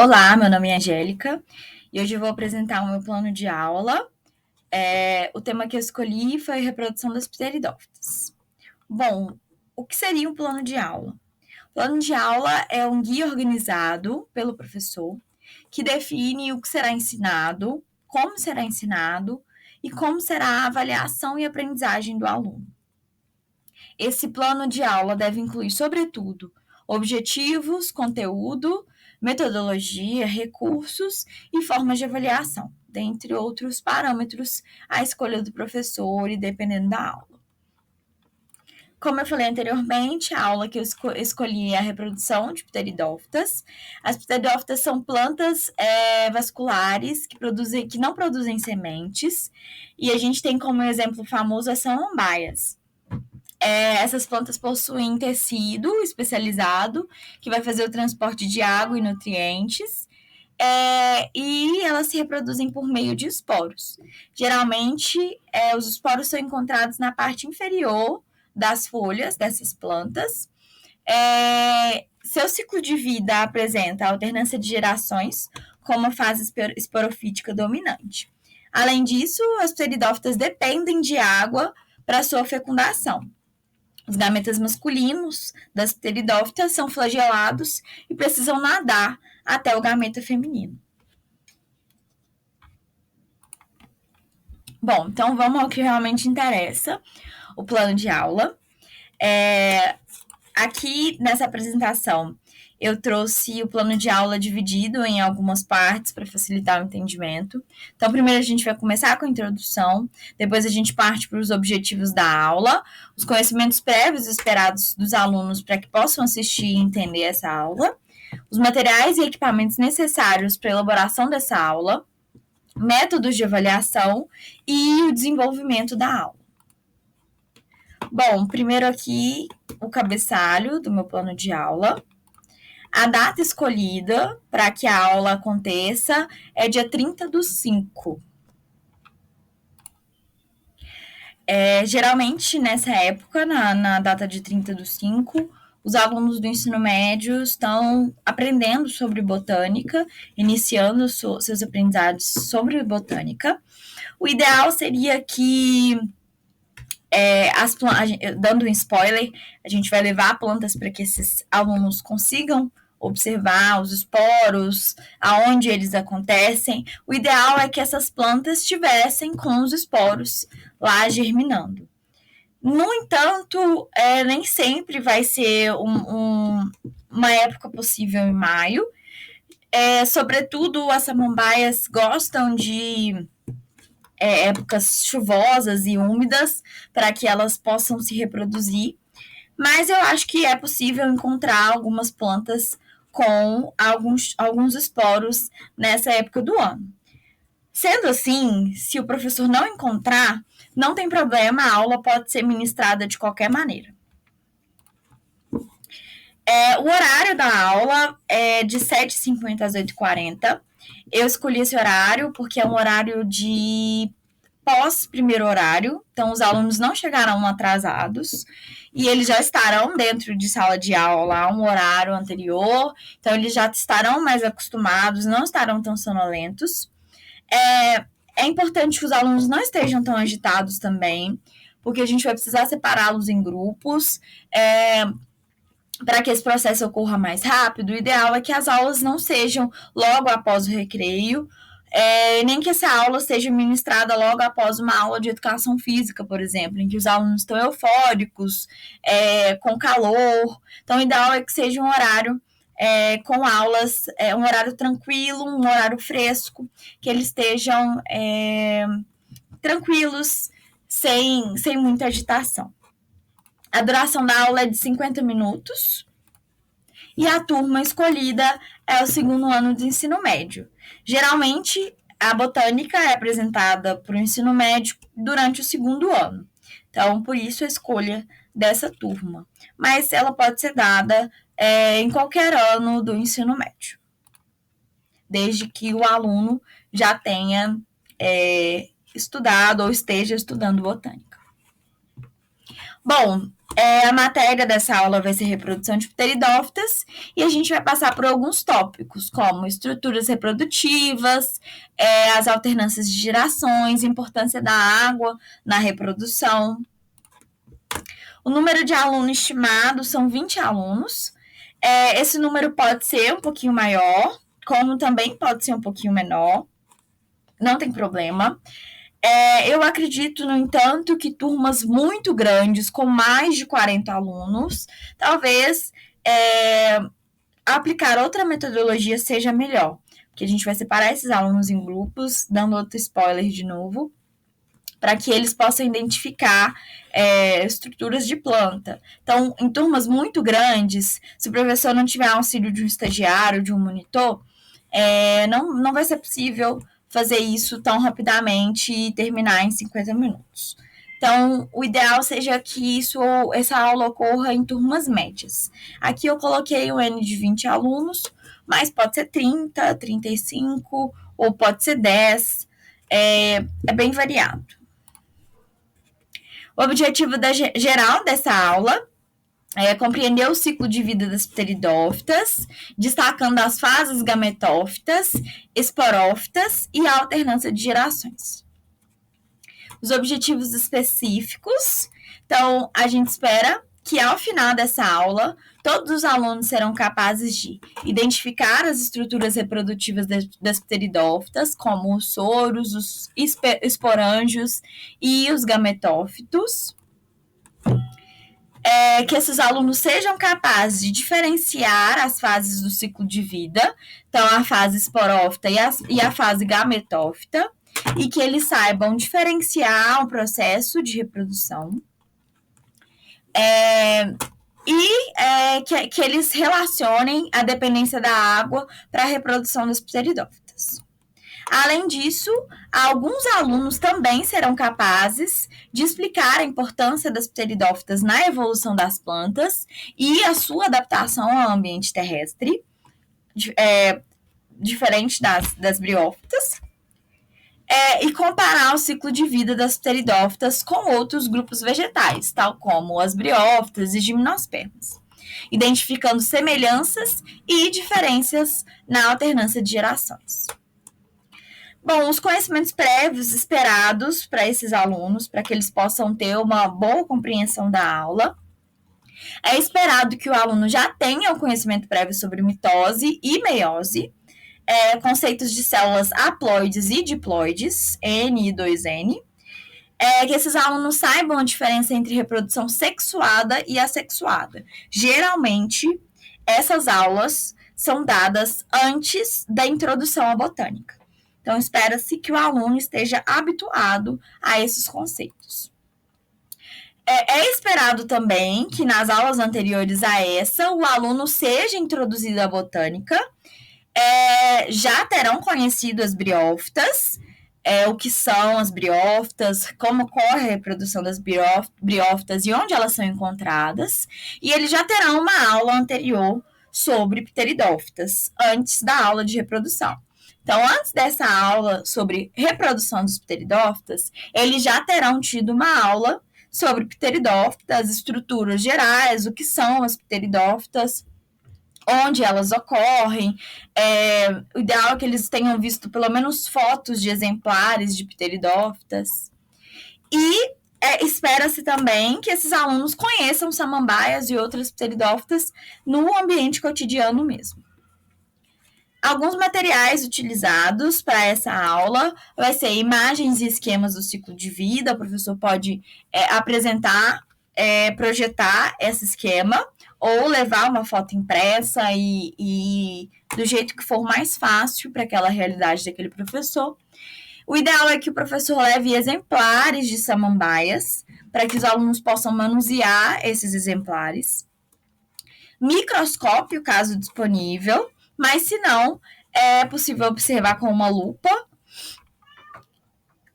Olá, meu nome é Angélica e hoje eu vou apresentar o meu plano de aula. O tema que eu escolhi foi reprodução das pteridófitas. Bom, o que seria um plano de aula? O plano de aula é um guia organizado pelo professor que define o que será ensinado, como será ensinado e como será a avaliação e aprendizagem do aluno. Esse plano de aula deve incluir, sobretudo, objetivos, conteúdo, metodologia, recursos e formas de avaliação, dentre outros parâmetros à escolha do professor e dependendo da aula. Como eu falei anteriormente, a aula que eu escolhi é a reprodução de pteridófitas. As pteridófitas são plantas vasculares que não produzem sementes, e a gente tem como exemplo famoso as samambaias. Essas plantas possuem tecido especializado que vai fazer o transporte de água e nutrientes. E elas se reproduzem por meio de esporos. Geralmente, os esporos são encontrados na parte inferior das folhas dessas plantas. Seu ciclo de vida apresenta a alternância de gerações, como a fase esporofítica dominante. Além disso, as pteridófitas dependem de água para sua fecundação. Os gametas masculinos das pteridófitas são flagelados e precisam nadar até o gameta feminino. Bom, então vamos ao que realmente interessa, o plano de aula. Aqui nessa apresentação eu trouxe o plano de aula dividido em algumas partes para facilitar o entendimento. Então, primeiro a gente vai começar com a introdução, depois a gente parte para os objetivos da aula, os conhecimentos prévios esperados dos alunos para que possam assistir e entender essa aula, os materiais e equipamentos necessários para a elaboração dessa aula, métodos de avaliação e o desenvolvimento da aula. Bom, primeiro aqui o cabeçalho do meu plano de aula. A data escolhida para que a aula aconteça é dia 30/5. Geralmente, nessa época, na data de 30/5, os alunos do ensino médio estão aprendendo sobre botânica, iniciando seus aprendizados sobre botânica. O ideal seria que, dando um spoiler, a gente vai levar plantas para que esses alunos consigam observar os esporos, aonde eles acontecem. O ideal é que essas plantas estivessem com os esporos lá germinando. No entanto, nem sempre vai ser uma época possível em maio. Sobretudo, as samambaias gostam de épocas chuvosas e úmidas para que elas possam se reproduzir. Mas eu acho que é possível encontrar algumas plantas com alguns esporos nessa época do ano. Sendo assim, se o professor não encontrar, não tem problema, a aula pode ser ministrada de qualquer maneira. O horário da aula é de 7h50 às 8h40. Eu escolhi esse horário porque é um horário de pós-primeiro horário, então os alunos não chegarão atrasados e eles já estarão dentro de sala de aula a um horário anterior, então eles já estarão mais acostumados, não estarão tão sonolentos. É importante que os alunos não estejam tão agitados também, porque a gente vai precisar separá-los em grupos, para que esse processo ocorra mais rápido. O ideal é que as aulas não sejam logo após o recreio, nem que essa aula seja ministrada logo após uma aula de educação física, por exemplo, em que os alunos estão eufóricos, com calor. Então, o ideal é que seja um horário com aulas, um horário tranquilo, um horário fresco, que eles estejam tranquilos, sem muita agitação. A duração da aula é de 50 minutos. E a turma escolhida é o segundo ano do ensino médio. Geralmente, a botânica é apresentada para o ensino médio durante o segundo ano. Então, por isso a escolha dessa turma. Mas ela pode ser dada em qualquer ano do ensino médio, desde que o aluno já tenha estudado ou esteja estudando botânica. Bom, A matéria dessa aula vai ser reprodução de pteridófitas e a gente vai passar por alguns tópicos, como estruturas reprodutivas, as alternâncias de gerações, importância da água na reprodução. O número de alunos estimado são 20 alunos. Esse número pode ser um pouquinho maior, como também pode ser um pouquinho menor, não tem problema. Eu acredito, no entanto, que turmas muito grandes, com mais de 40 alunos, talvez aplicar outra metodologia seja melhor. Porque a gente vai separar esses alunos em grupos, dando outro spoiler de novo, para que eles possam identificar estruturas de planta. Então, em turmas muito grandes, se o professor não tiver auxílio de um estagiário, de um monitor, não vai ser possível fazer isso tão rapidamente e terminar em 50 minutos. Então, o ideal seja que essa aula ocorra em turmas médias. Aqui eu coloquei um N de 20 alunos, mas pode ser 30, 35 ou pode ser 10. É bem variado. O objetivo geral dessa aula é compreender o ciclo de vida das pteridófitas, destacando as fases gametófitas, esporófitas e a alternância de gerações. Os objetivos específicos. Então, a gente espera que ao final dessa aula, todos os alunos serão capazes de identificar as estruturas reprodutivas das pteridófitas, como os soros, os esporângios e os gametófitos. Que esses alunos sejam capazes de diferenciar as fases do ciclo de vida, então a fase esporófita e a fase gametófita, e que eles saibam diferenciar o processo de reprodução, que eles relacionem a dependência da água para a reprodução das pteridófitas. Além disso, alguns alunos também serão capazes de explicar a importância das pteridófitas na evolução das plantas e a sua adaptação ao ambiente terrestre, diferente das briófitas, e comparar o ciclo de vida das pteridófitas com outros grupos vegetais, tal como as briófitas e gimnospermas, identificando semelhanças e diferenças na alternância de gerações. Bom, os conhecimentos prévios esperados para esses alunos, para que eles possam ter uma boa compreensão da aula. É esperado que o aluno já tenha o conhecimento prévio sobre mitose e meiose, conceitos de células haploides e diploides, N e 2N, que esses alunos saibam a diferença entre reprodução sexuada e assexuada. Geralmente, essas aulas são dadas antes da introdução à botânica. Então, espera-se que o aluno esteja habituado a esses conceitos. É esperado também que nas aulas anteriores a essa, o aluno seja introduzido à botânica, já terão conhecido as briófitas, o que são as briófitas, como ocorre a reprodução das briófitas e onde elas são encontradas, e eles já terão uma aula anterior sobre pteridófitas, antes da aula de reprodução. Então, antes dessa aula sobre reprodução dos pteridófitas, eles já terão tido uma aula sobre pteridófitas, estruturas gerais, o que são as pteridófitas, onde elas ocorrem. O ideal é que eles tenham visto pelo menos fotos de exemplares de pteridófitas. E espera-se também que esses alunos conheçam samambaias e outras pteridófitas no ambiente cotidiano mesmo. Alguns materiais utilizados para essa aula vai ser imagens e esquemas do ciclo de vida. O professor pode apresentar, projetar esse esquema, ou levar uma foto impressa e do jeito que for mais fácil para aquela realidade daquele professor. O ideal é que o professor leve exemplares de samambaias para que os alunos possam manusear esses exemplares. Microscópio, caso disponível, mas se não, é possível observar com uma lupa,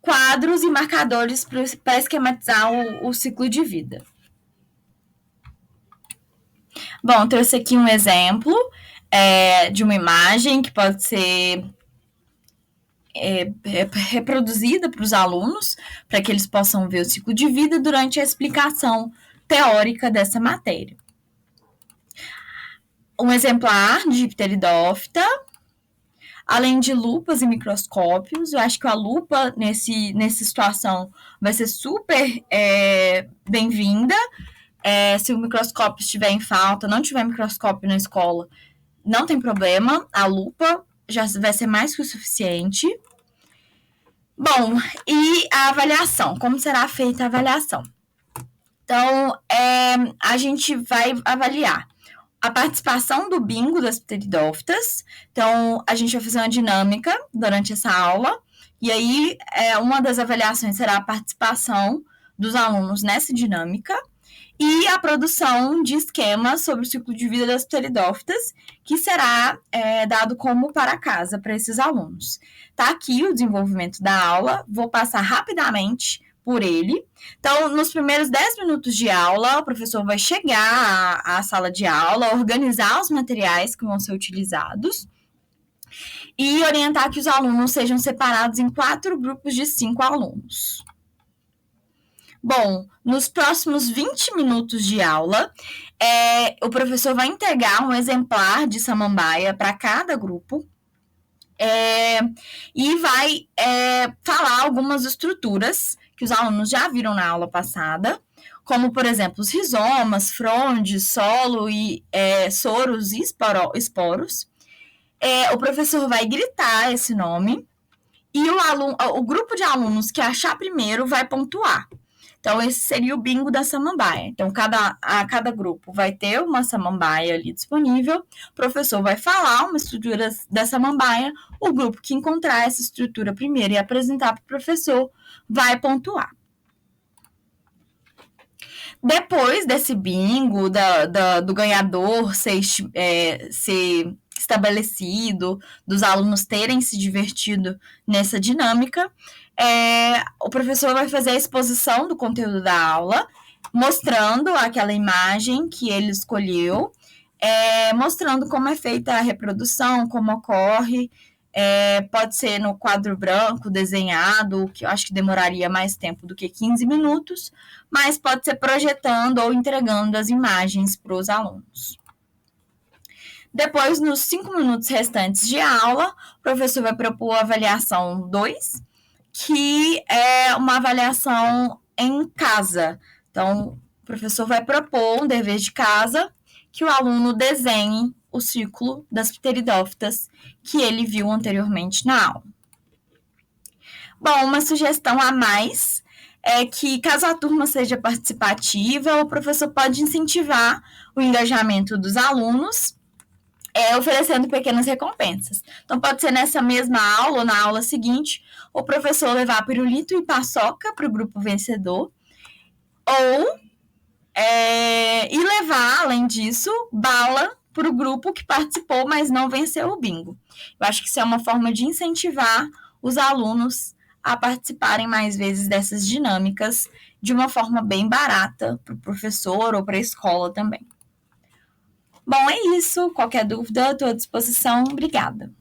quadros e marcadores para esquematizar o ciclo de vida. Bom, trouxe aqui um exemplo de uma imagem que pode ser reproduzida para os alunos, para que eles possam ver o ciclo de vida durante a explicação teórica dessa matéria. Um exemplar de pteridófita, além de lupas e microscópios. Eu acho que a lupa, nessa situação, vai ser super bem-vinda. Se o microscópio estiver em falta, não tiver microscópio na escola, não tem problema, a lupa já vai ser mais que o suficiente. Bom, e a avaliação? Como será feita a avaliação? Então, a gente vai avaliar a participação do bingo das pteridófitas. Então, a gente vai fazer uma dinâmica durante essa aula, e aí uma das avaliações será a participação dos alunos nessa dinâmica e a produção de esquemas sobre o ciclo de vida das pteridófitas, que será dado como para casa para esses alunos. Está aqui o desenvolvimento da aula, vou passar rapidamente por ele. Então, nos primeiros 10 minutos de aula, o professor vai chegar à sala de aula, organizar os materiais que vão ser utilizados e orientar que os alunos sejam separados em 4 grupos de 5 alunos. Bom, nos próximos 20 minutos de aula, o professor vai entregar um exemplar de samambaia para cada grupo e vai falar algumas estruturas que os alunos já viram na aula passada, como, por exemplo, os rizomas, frondes, solo e soros e esporos. O professor vai gritar esse nome e o grupo de alunos que achar primeiro vai pontuar. Então, esse seria o bingo da samambaia. Então, cada grupo vai ter uma samambaia ali disponível, o professor vai falar uma estrutura da samambaia, o grupo que encontrar essa estrutura primeiro e apresentar para o professor vai pontuar. Depois desse bingo, do ganhador ser estabelecido, dos alunos terem se divertido nessa dinâmica, o professor vai fazer a exposição do conteúdo da aula, mostrando aquela imagem que ele escolheu, mostrando como é feita a reprodução, como ocorre. Pode ser no quadro branco, desenhado, que eu acho que demoraria mais tempo do que 15 minutos, mas pode ser projetando ou entregando as imagens para os alunos. Depois, nos 5 minutos restantes de aula, o professor vai propor a avaliação 2, que é uma avaliação em casa. Então, o professor vai propor um dever de casa que o aluno desenhe o ciclo das pteridófitas que ele viu anteriormente na aula. Bom, uma sugestão a mais é que, caso a turma seja participativa, o professor pode incentivar o engajamento dos alunos, oferecendo pequenas recompensas. Então, pode ser nessa mesma aula ou na aula seguinte, o professor levar pirulito e paçoca para o grupo vencedor, ou e levar, além disso, bala para o grupo que participou, mas não venceu o bingo. Eu acho que isso é uma forma de incentivar os alunos a participarem mais vezes dessas dinâmicas de uma forma bem barata para o professor ou para a escola também. Bom, é isso. Qualquer dúvida, estou à disposição. Obrigada.